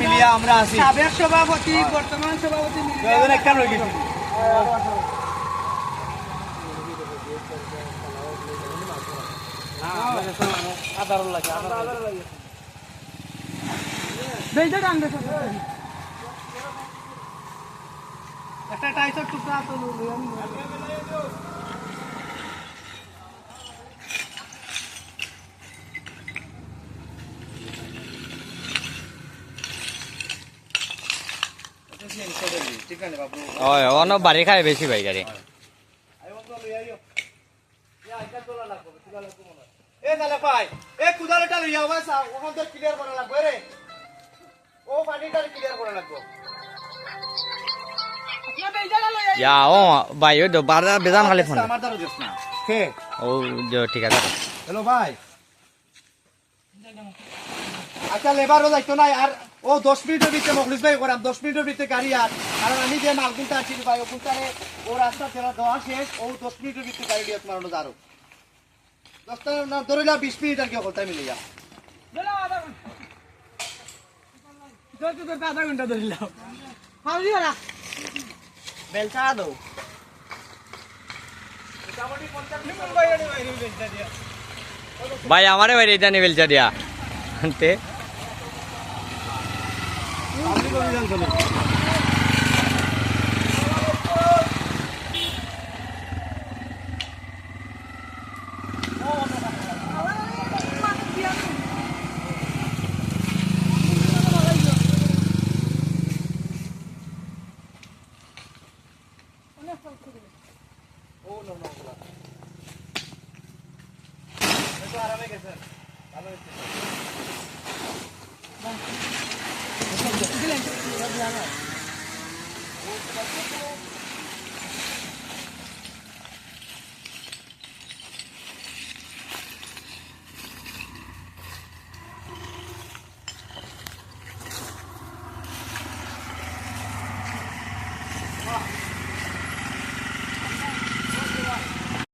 মিলিয়া আমরা আছি সাবেক সভাপতি বর্তমান সভাপতি দুজন একটা রয়ে গেছি আদার লাগে বেজে টান দে একটা টাইসর টুকরা তো অন বাড়ি খায় বেশি ভাই গাড়ি এ নালে ভাই এ কুদালটা লইয়া ওয়াসা ওখান তো ক্লিয়ার করা লাগবে রে ও পানিটা ক্লিয়ার করা লাগবে ইয়া ও ভাই ওই তো বারদা বেজান খালি ফোন আমার দারো দিস না কে ও ঠিক আছে হ্যালো ভাই আচ্ছা লেবারও যাইতো না আর ও 10 মিনিটের ভিতরে মখলিস ভাই করাম 10 মিনিটের ভিতরে গাড়ি আর কারণ আমি যে মালগুলটা আছি ভাই ওখানে ও রাস্তা ফেরা দেওয়া শেষ ও 10 মিনিটের ভিতরে গাড়ি দিয়ে মারানো যারো 10 না ধরে না 20 মিনিট আর কি কথা মিলিয়া আধা ঘন্টা ধরিলাম বেলচা দাও ভাই আমারে ভাই এটা নিয়ে বেলচা দিয়া তে